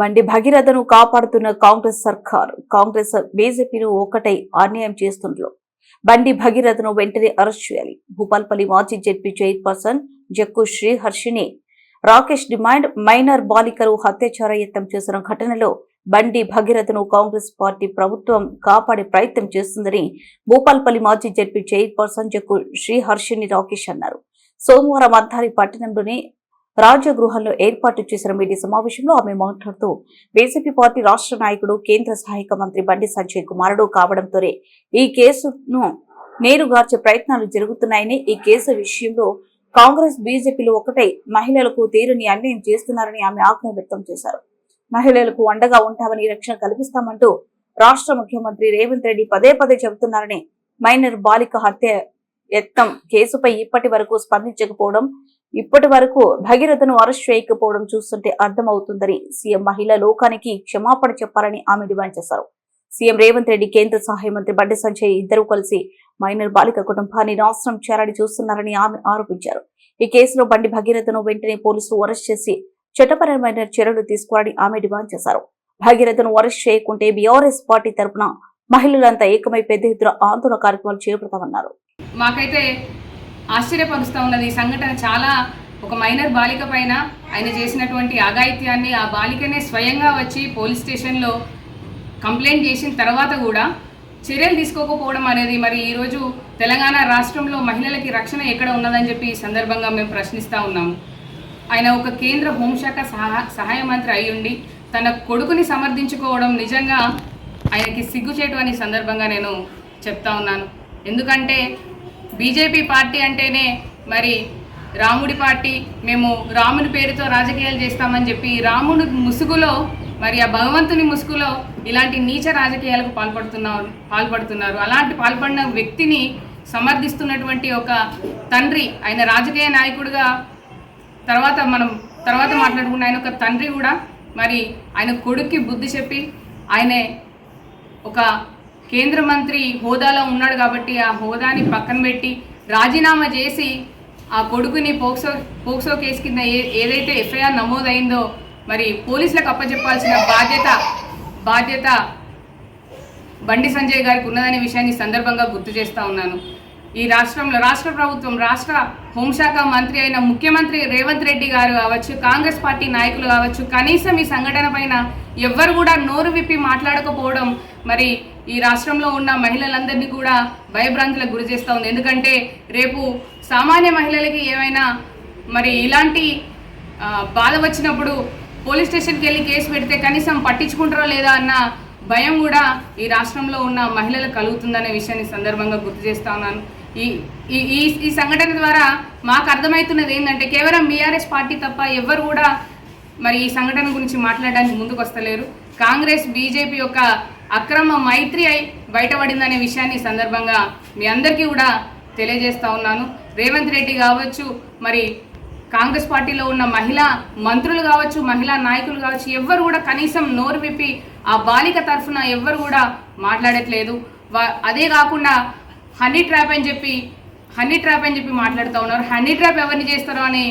బండి భగీరథను కాపాడుతున్న కాంగ్రెస్ సర్కార్ కాంగ్రెస్ బీజేపీను ఒకటై అన్యాయం చేస్తుండ్రు. బండి భగీరథను వెంటనే అరెస్ట్ చేయాలి. భూపాల్పల్లి మాజీ ZP chairperson Jakku Sriharshini Rakesh demand. Minor బాలికలు అత్యాచార యత్నం చేసిన ఘటనలో బండి భగీరథను కాంగ్రెస్ పార్టీ ప్రభుత్వం కాపాడే ప్రయత్నం చేస్తుందని భూపాల్పల్లి మాజీ జెడ్పీ చైర్పర్సన్ జక్కు శ్రీహర్షిని రాకేష్ అన్నారు. సోమవారం అద్దారి పట్టణంలోని రాజగృహంలో ఏర్పాటు చేసిన మీడియా సమావేశంలో ఆమె మాట్లాడుతూ బీజేపీ పార్టీ రాష్ట్ర నాయకుడు కేంద్ర సహాయక మంత్రి బండి సంజయ్ కుమారుడు కావడంతోనే ఈ కేసును నేరుగార్చే ప్రయత్నాలు జరుగుతున్నాయని, ఈ కేసు విషయంలో కాంగ్రెస్ బీజేపీలు ఒకటై మహిళలకు తీరుని అన్యాయం చేస్తున్నారని ఆమె ఆగ్రహం వ్యక్తం చేశారు. మహిళలకు అండగా ఉంటామని, రక్షణ కల్పిస్తామంటూ రాష్ట్ర ముఖ్యమంత్రి రేవంత్ రెడ్డి పదే పదే చెబుతున్నారని, మైనర్ బాలిక హత్య యత్నం కేసుపై ఇప్పటి వరకు స్పందించకపోవడం, ఇప్పటి వరకు భగీరథను అరెస్ట్ చేయకపోవడం చూస్తుంటే అర్థమవుతుందని సీఎం మహిళా లోకానికి క్షమాపణ చెప్పాలని ఆమె డిమాండ్ చేశారు. సీఎం రేవంత్ రెడ్డి, కేంద్ర సహాయ మంత్రి బండి సంజయ్ ఇద్దరూ కలిసి మైనర్ బాలిక కుటుంబాన్ని నాశనం చేయాలని చూస్తున్నారని ఆమె ఆరోపించారు. ఈ కేసులో బండి భగీరథను వెంటనే పోలీసులు అరెస్ట్ చేసి చట్టపరమైన చర్యలు తీసుకోవాలని ఆమె డిమాండ్ చేశారు. భగీరథను అరెస్ట్ చేయకుంటే బీఆర్ఎస్ పార్టీ తరఫున మహిళలంతా ఏకమై పెద్ద ఎత్తున ఆందోళన కార్యక్రమాలు చేపడతామన్నారు. మాకైతే ఆశ్చర్యపరుస్తూ ఉన్నది ఈ సంఘటన. చాలా ఒక మైనర్ బాలిక పైన ఆయన చేసినటువంటి అఘాయిత్యాన్ని ఆ బాలికనే స్వయంగా వచ్చి పోలీస్ స్టేషన్లో కంప్లైంట్ చేసిన తర్వాత కూడా చర్యలు తీసుకోకపోవడం అనేది మరి ఈరోజు తెలంగాణ రాష్ట్రంలో మహిళలకి రక్షణ ఎక్కడ ఉన్నదని చెప్పి ఈ సందర్భంగా మేము ప్రశ్నిస్తూ ఉన్నాము. ఆయన ఒక కేంద్ర హోంశాఖ సహాయ మంత్రి అయ్యుండి తన కొడుకుని సమర్థించుకోవడం నిజంగా ఆయనకి సిగ్గుచేటు అని సందర్భంగా నేను చెప్తా ఉన్నాను. ఎందుకంటే బీజేపీ పార్టీ అంటేనే మరి రాముడి పార్టీ, మేము రాముని పేరుతో రాజకీయాలు చేస్తామని చెప్పి రాముడి ముసుగులో, మరి ఆ భగవంతుని ముసుగులో ఇలాంటి నీచ రాజకీయాలకు పాల్పడుతున్నారు. అలాంటి పాల్పడిన వ్యక్తిని సమర్థిస్తున్నటువంటి ఒక తండ్రి, ఆయన రాజకీయ నాయకుడిగా తర్వాత మాట్లాడుకున్న ఆయన ఒక తండ్రి కూడా మరి ఆయన కొడుక్కి బుద్ధి చెప్పి ఆయనే ఒక కేంద్ర మంత్రి హోదాలో ఉన్నాడు కాబట్టి ఆ హోదాని పక్కన పెట్టి రాజీనామా చేసి ఆ కొడుకుని పోక్సో కేసు కింద ఏదైతే ఎఫ్ఐఆర్ నమోదైందో మరి పోలీసులకు అప్పచెప్పాల్సిన బాధ్యత బండి సంజయ్ గారికి ఉన్నదనే విషయాన్ని సందర్భంగా గుర్తు చేస్తూ ఉన్నాను. ఈ రాష్ట్రంలో రాష్ట్ర ప్రభుత్వం, రాష్ట్ర హోంశాఖ మంత్రి అయిన ముఖ్యమంత్రి రేవంత్ రెడ్డి గారు కావచ్చు, కాంగ్రెస్ పార్టీ నాయకులు కావచ్చు, కనీసం ఈ సంఘటన పైన ఎవ్వరు కూడా నోరు విప్పి మాట్లాడకపోవడం మరి ఈ రాష్ట్రంలో ఉన్న మహిళలందరినీ కూడా భయభ్రాంతులకు గురి చేస్తూ ఉంది. ఎందుకంటే రేపు సామాన్య మహిళలకి ఏమైనా మరి ఇలాంటి బాధ వచ్చినప్పుడు పోలీస్ స్టేషన్కి వెళ్ళి కేసు పెడితే కనీసం పట్టించుకుంటారో లేదా అన్న భయం కూడా ఈ రాష్ట్రంలో ఉన్న మహిళలకు కలుగుతుందనే విషయాన్ని సందర్భంగా గుర్తు చేస్తూ ఉన్నాను. ఈ సంఘటన ద్వారా మాకు అర్థమవుతున్నది ఏంటంటే కేవలం బీఆర్ఎస్ పార్టీ తప్ప ఎవ్వరు కూడా మరి ఈ సంఘటన గురించి మాట్లాడడానికి ముందుకు వస్తలేరు. కాంగ్రెస్ బీజేపీ యొక్క అక్రమ మైత్రి అయి బయటపడిందనే విషయాన్ని సందర్భంగా మీ అందరికీ కూడా తెలియజేస్తూ ఉన్నాను. రేవంత్ రెడ్డి కావచ్చు, మరి కాంగ్రెస్ పార్టీలో ఉన్న మహిళా మంత్రులు కావచ్చు, మహిళా నాయకులు కావచ్చు, ఎవ్వరు కూడా కనీసం నోరు విప్పి ఆ బాలిక తరఫున ఎవ్వరు కూడా మాట్లాడట్లేదు. అదే కాకుండా హనీ ట్రాప్ అని చెప్పి మాట్లాడుతూ ఉన్నారు. హనీ ట్రాప్ ఎవరిని చేస్తారో అని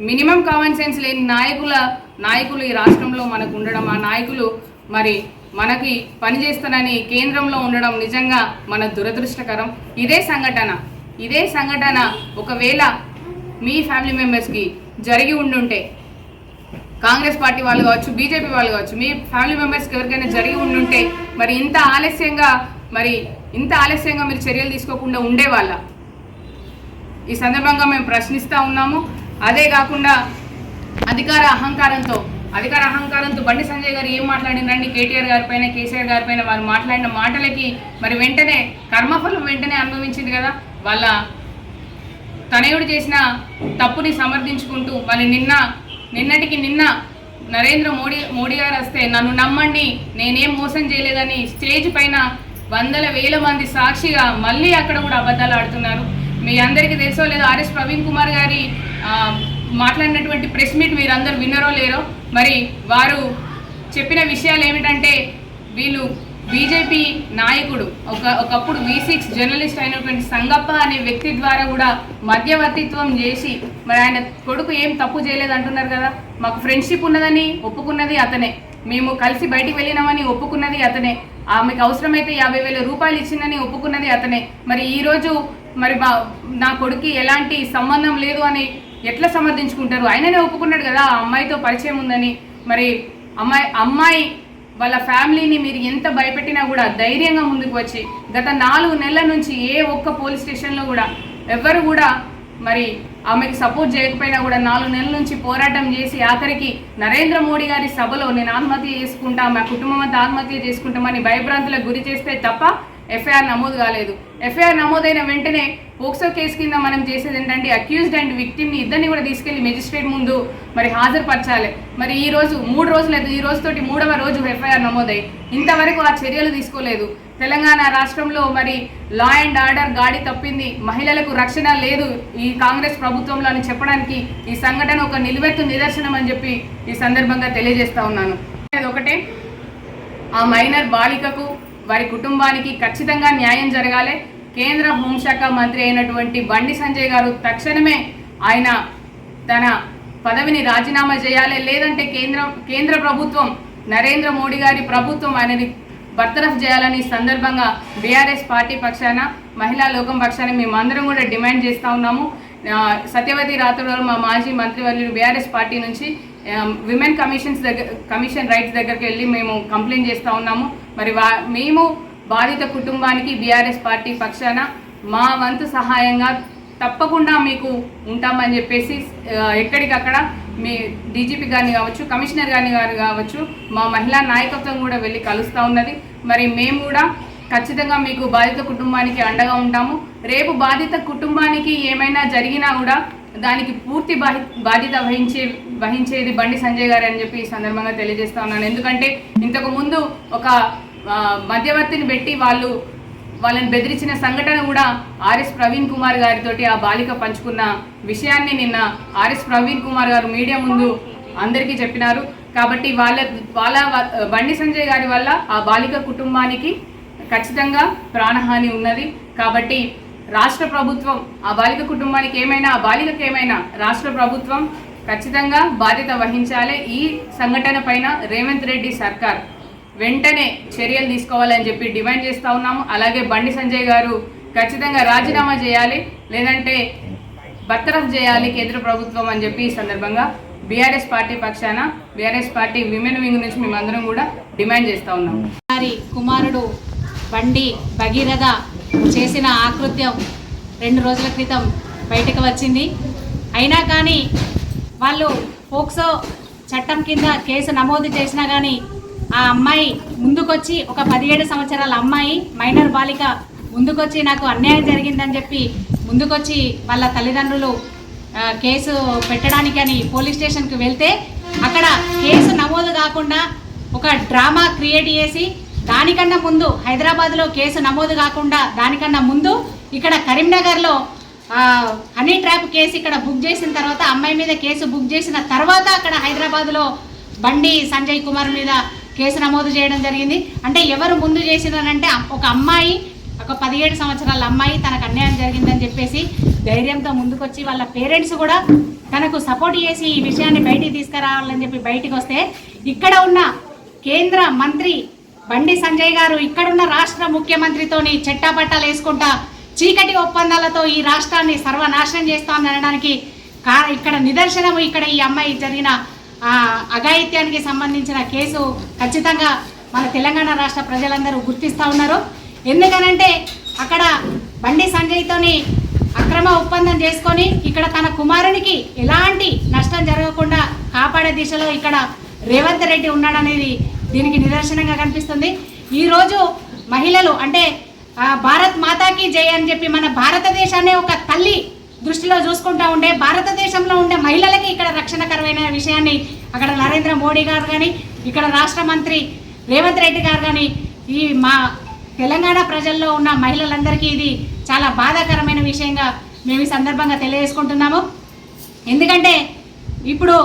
మినిమం కామన్ సెన్స్ లేని నాయకులు ఈ రాష్ట్రంలో మనకు ఉండడం, ఆ నాయకులు మరి మనకి పనిచేస్తానని కేంద్రంలో ఉండడం నిజంగా మన దురదృష్టకరం. ఇదే సంఘటన ఒకవేళ మీ ఫ్యామిలీ మెంబర్స్కి జరిగి ఉండుంటే, కాంగ్రెస్ పార్టీ వాళ్ళు కావచ్చు, బీజేపీ వాళ్ళు కావచ్చు, మీ ఫ్యామిలీ మెంబర్స్కి ఎవరికైనా జరిగి ఉండుంటే మరి ఇంత ఆలస్యంగా మీరు చర్యలు తీసుకోకుండా ఉండేవాళ్ళ? ఈ సందర్భంగా మేము ప్రశ్నిస్తూ ఉన్నాము. అదే కాకుండా అధికార అహంకారంతో బండి సంజయ్ గారు ఏం మాట్లాడినండి కేటీఆర్ గారి పైన, కేసీఆర్ గారి పైన వారు మాట్లాడిన మాటలకి మరి వెంటనే కర్మఫలం వెంటనే అనుభవించింది కదా. వాళ్ళ తనయుడు చేసిన తప్పుని సమర్థించుకుంటూ మళ్ళీ నిన్న నరేంద్ర మోడీ గారు వస్తే నన్ను నమ్మండి, నేనేం మోసం చేయలేదని స్టేజ్ పైన వందల వేల మంది సాక్షిగా మళ్ళీ అక్కడ కూడా అబద్ధాలు ఆడుతున్నారు. మీ అందరికీ తెలుసో లేదో ఆర్ఎస్ ప్రవీణ్ కుమార్ గారి మాట్లాడినటువంటి ప్రెస్ మీట్ మీరందరూ విన్నారో లేరో. మరి వారు చెప్పిన విషయాలు ఏమిటంటే వీళ్ళు బీజేపీ నాయకుడు ఒకప్పుడు V6 జర్నలిస్ట్ అయినటువంటి సంగప్ప అనే వ్యక్తి ద్వారా కూడా మధ్యవర్తిత్వం చేసి మరి ఆయన కొడుకు ఏం తప్పు చేయలేదు అంటున్నారు కదా. మాకు ఫ్రెండ్షిప్ ఉన్నదని ఒప్పుకున్నది అతనే, మేము కలిసి బయటికి వెళ్ళినామని ఒప్పుకున్నది అతనే, ఆమెకు అవసరమైతే 50,000 రూపాయలు ఇచ్చిందని ఒప్పుకున్నది అతనే. మరి ఈరోజు మరి నా కొడుకు ఎలాంటి సంబంధం లేదు అని ఎట్లా సమర్థించుకుంటారు? ఆయననే ఒప్పుకున్నాడు కదా ఆ అమ్మాయితో పరిచయం ఉందని. మరి అమ్మాయి వాళ్ళ ఫ్యామిలీని మీరు ఎంత భయపెట్టినా కూడా ధైర్యంగా ముందుకు వచ్చి గత 4 నెలల నుంచి ఏ ఒక్క పోలీస్ స్టేషన్లో కూడా ఎవరు కూడా మరి ఆమెకి సపోర్ట్ చేయకపోయినా కూడా 4 నెలల నుంచి పోరాటం చేసి ఆఖరికి నరేంద్ర మోడీ గారి సభలో నేను ఆత్మహత్య చేసుకుంటా, మా కుటుంబం అంతా ఆత్మహత్య చేసుకుంటామని భయభ్రాంతులకు గురి చేస్తే తప్ప ఎఫ్ఐఆర్ నమోదు కాలేదు. ఎఫ్ఐఆర్ నమోదైన వెంటనే పోక్సో కేసు కింద మనం చేసేది ఏంటంటే అక్యూజ్డ్ అండ్ విక్టిమ్ని ఇద్దరిని కూడా తీసుకెళ్లి మెజిస్ట్రేట్ ముందు మరి హాజరుపరచాలి. మరి ఈ రోజు 3 రోజులు ఈ రోజుతోటి 3వ రోజు ఎఫ్ఐఆర్ నమోదై ఇంతవరకు ఆ చర్యలు తీసుకోలేదు. తెలంగాణ రాష్ట్రంలో మరి లా అండ్ ఆర్డర్ గాడి తప్పింది, మహిళలకు రక్షణ లేదు ఈ కాంగ్రెస్ ప్రభుత్వంలో అని చెప్పడానికి ఈ సంఘటన ఒక నిలువెత్తు నిదర్శనం అని చెప్పి ఈ సందర్భంగా తెలియజేస్తా ఉన్నాను. ఒకటే, ఆ మైనర్ బాలికకు వారి కుటుంబానికి ఖచ్చితంగా న్యాయం జరగాలి. కేంద్ర హోంశాఖ మంత్రి అయినటువంటి బండి సంజయ్ గారు తక్షణమే ఆయన తన పదవిని రాజీనామా చేయాలి. లేదంటే కేంద్ర ప్రభుత్వం నరేంద్ర మోడీ గారి ప్రభుత్వం ఆయనని బర్తరఫ్ చేయాలని సందర్భంగా బీఆర్ఎస్ పార్టీ పక్షాన మహిళా లోకం పక్షాన మేమందరం కూడా డిమాండ్ చేస్తూ ఉన్నాము. సత్యవతి రాథోడ్ గారు మా మాజీ మంత్రివర్యులు బీఆర్ఎస్ పార్టీ నుంచి విమెన్ కమిషన్ రైట్స్ దగ్గరికి వెళ్ళి మేము కంప్లైంట్ చేస్తూ ఉన్నాము. మరి మేము బాధిత కుటుంబానికి బీఆర్ఎస్ పార్టీ పక్షాన మా వంతు సహాయంగా తప్పకుండా మీకు ఉంటామని చెప్పేసి ఎక్కడికక్కడ మీ డీజీపీ గారిని కావచ్చు, కమిషనర్ గారిని కావచ్చు, మా మహిళా నాయకత్వం కూడా వెళ్ళి కలుస్తూ ఉన్నది. మరి మేము కూడా ఖచ్చితంగా మీకు బాధిత కుటుంబానికి అండగా ఉంటాము. రేపు బాధిత కుటుంబానికి ఏమైనా జరిగినా కూడా దానికి పూర్తి బాధ్యత వహించేది బండి సంజయ్ గారు అని చెప్పి ఈ సందర్భంగా తెలియజేస్తా ఉన్నాను. ఎందుకంటే ఇంతకు ముందు ఒక మధ్యవర్తిని పెట్టి వాళ్ళని బెదిరించిన సంఘటన కూడా ఆర్ఎస్ ప్రవీణ్ కుమార్ గారితో ఆ బాలిక పంచుకున్న విషయాన్ని నిన్న ఆర్ఎస్ ప్రవీణ్ కుమార్ గారు మీడియా ముందు అందరికీ చెప్పినారు. కాబట్టి వాళ్ళ బండి సంజయ్ గారి వల్ల ఆ బాలిక కుటుంబానికి ఖచ్చితంగా ప్రాణహాని ఉన్నది. కాబట్టి రాష్ట్ర ప్రభుత్వం ఆ బాలిక కుటుంబానికి ఏమైనా, ఆ బాలికకి ఏమైనా రాష్ట్ర ప్రభుత్వం ఖచ్చితంగా బాధ్యత వహించాలి. ఈ సంఘటన పైన రేవంత్ రెడ్డి సర్కార్ వెంటనే చర్యలు తీసుకోవాలని చెప్పి డిమాండ్ చేస్తూ ఉన్నాము. అలాగే బండి సంజయ్ గారు ఖచ్చితంగా రాజీనామా చేయాలి, లేదంటే బర్తరఫ్ చేయాలి కేంద్ర ప్రభుత్వం అని చెప్పి ఈ సందర్భంగా బీఆర్ఎస్ పార్టీ పక్షాన బీఆర్ఎస్ పార్టీ విమెన్ వింగ్ నుంచి మేమందరం కూడా డిమాండ్ చేస్తూ ఉన్నాము. వారి కుమారుడు బండి భగీరథ చేసిన ఆకృత్యం 2 రోజుల క్రితం బయటకు వచ్చింది. అయినా కానీ వాళ్ళు పోక్సో చట్టం కింద కేసు నమోదు చేసినా కానీ ఆ అమ్మాయి ముందుకొచ్చి, ఒక 17 సంవత్సరాల అమ్మాయి మైనర్ బాలిక ముందుకొచ్చి నాకు అన్యాయం జరిగిందని చెప్పి ముందుకొచ్చి వాళ్ళ తల్లిదండ్రులు కేసు పెట్టడానికి అని పోలీస్ స్టేషన్కి వెళ్తే అక్కడ కేసు నమోదు కాకుండా ఒక డ్రామా క్రియేట్ చేసి దానికన్నా ముందు హైదరాబాద్లో కేసు నమోదు కాకుండా దానికన్నా ముందు ఇక్కడ కరీంనగర్లో హనీ ట్రాప్ కేసు ఇక్కడ బుక్ చేసిన తర్వాత అమ్మాయి మీద కేసు బుక్ చేసిన తర్వాత అక్కడ హైదరాబాద్లో బండి సంజయ్ కుమార్ మీద కేసు నమోదు చేయడం జరిగింది. అంటే ఎవరు ముందు చేసినారంటే ఒక అమ్మాయి, ఒక 17 సంవత్సరాల అమ్మాయి తనకు అన్యాయం జరిగిందని చెప్పేసి ధైర్యంతో ముందుకొచ్చి వాళ్ళ పేరెంట్స్ కూడా తనకు సపోర్ట్ చేసి ఈ విషయాన్ని బయటికి తీసుకురావాలని చెప్పి బయటికి వస్తే ఇక్కడ ఉన్న కేంద్ర మంత్రి బండి సంజయ్ గారు ఇక్కడున్న రాష్ట్ర ముఖ్యమంత్రితోని చెట్టాపట్టాలు వేసుకుంటా చీకటి ఒప్పందాలతో ఈ రాష్ట్రాన్ని సర్వనాశనం చేస్తామని అనడానికి ఇక్కడ నిదర్శనము ఇక్కడ ఈ అమ్మాయి జరిగిన అఘాయిత్యానికి సంబంధించిన కేసు ఖచ్చితంగా మన తెలంగాణ రాష్ట్ర ప్రజలందరూ గుర్తిస్తూ ఉన్నారు. ఎందుకనంటే అక్కడ బండి సంజయ్తోని అక్రమ ఒప్పందం చేసుకొని ఇక్కడ తన కుమారునికి ఎలాంటి నష్టం జరగకుండా కాపాడే దిశలో ఇక్కడ రేవంత్ రెడ్డి ఉన్నాడనేది దీనికి నిదర్శనంగా కనిపిస్తుంది. ఈరోజు మహిళలు అంటే భారత్ మాతాకి జై అని చెప్పి మన భారతదేశాన్ని ఒక తల్లి దృష్టిలో చూసుకుంటూ ఉండే భారతదేశంలో ఉండే మహిళలకి ఇక్కడ రక్షణకరమైన విషయాన్ని అక్కడ నరేంద్ర మోడీ గారు కానీ ఇక్కడ రాష్ట్ర మంత్రి రేవంత్ రెడ్డి గారు కానీ ఈ మా తెలంగాణ ప్రజల్లో ఉన్న మహిళలందరికీ ఇది చాలా బాధాకరమైన విషయంగా మేము ఈ సందర్భంగా తెలియజేసుకుంటున్నాము. ఎందుకంటే ఇప్పుడు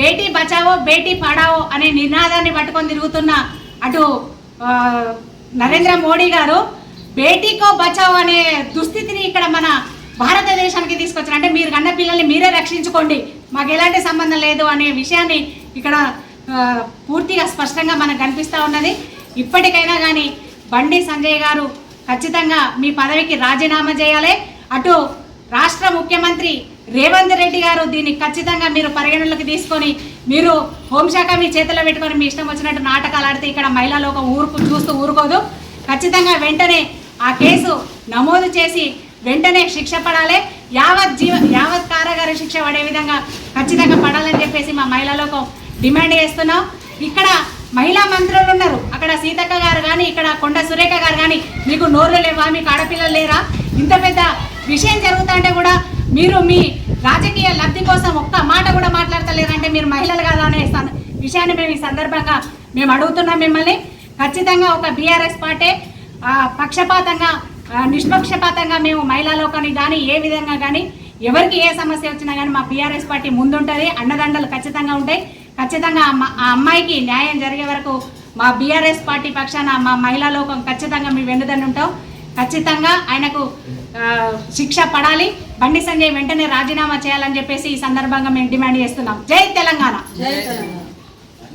బేటీ బచావో బేటీ పడావో అనే నినాదాన్ని పట్టుకొని తిరుగుతున్న అటు నరేంద్ర మోడీ గారు బేటీకో బచావ్ అనే దుస్థితిని ఇక్కడ మన భారతదేశానికి తీసుకొచ్చారు. అంటే మీరు కన్న పిల్లల్ని మీరే రక్షించుకోండి, మాకు ఎలాంటి సంబంధం లేదు అనే విషయాన్ని ఇక్కడ పూర్తిగా స్పష్టంగా మనకు కనిపిస్తూ ఉన్నది. ఇప్పటికైనా కానీ బండి సంజయ్ గారు ఖచ్చితంగా మీ పదవికి రాజీనామా చేయాలి. అటు రాష్ట్ర ముఖ్యమంత్రి రేవంత్ రెడ్డి గారు దీన్ని ఖచ్చితంగా మీరు పరిగణలోకి తీసుకొని, మీరు హోంశాఖ మీ చేతిలో పెట్టుకొని మీ ఇష్టం వచ్చినట్టు నాటకాలు ఆడితే ఇక్కడ మహిళా లోకం చూస్తూ ఊరుకోదు. ఖచ్చితంగా వెంటనే ఆ కేసు నమోదు చేసి వెంటనే శిక్ష పడాలి. యావత్ కారాగార శిక్ష పడే విధంగా ఖచ్చితంగా పడాలని చెప్పేసి మా మహిళా లోకం డిమాండ్ చేస్తున్నాం. ఇక్కడ మహిళా మంత్రులు ఉన్నారు, అక్కడ సీతక్క గారు కానీ ఇక్కడ కొండ సురేఖ గారు కానీ మీకు నోర్లు లేవా, మీకు ఆడపిల్లలు లేరా? ఇంత పెద్ద విషయం జరుగుతుంటే కూడా మీరు మీ రాజకీయ లబ్ధి కోసం ఒక్క మాట కూడా మాట్లాడతలేరంటే మీరు మహిళలు కాదా అనే విషయాన్ని మేము ఈ సందర్భంగా మేము అడుగుతున్నాం మిమ్మల్ని. ఖచ్చితంగా ఒక బీఆర్ఎస్ పార్టీ పక్షపాతంగా నిష్పక్షపాతంగా మేము మహిళా లోకాన్ని కానీ ఏ విధంగా కానీ ఎవరికి ఏ సమస్య వచ్చినా కానీ మా బీఆర్ఎస్ పార్టీ ముందుంటుంది, అండదండలు ఖచ్చితంగా ఉంటాయి. ఖచ్చితంగా ఆ అమ్మాయికి న్యాయం జరిగే వరకు మా బీఆర్ఎస్ పార్టీ పక్షాన మా మహిళా లోకం ఖచ్చితంగా మీ వెన్నుదన్ను ఉంటాం. ఖచ్చితంగా ఆయనకు శిక్ష పడాలి. బండి సంజయ్ వెంటనే రాజీనామా చేయాలని చెప్పేసి ఈ సందర్భంగా మేము డిమాండ్ చేస్తున్నాం. జై తెలంగాణ.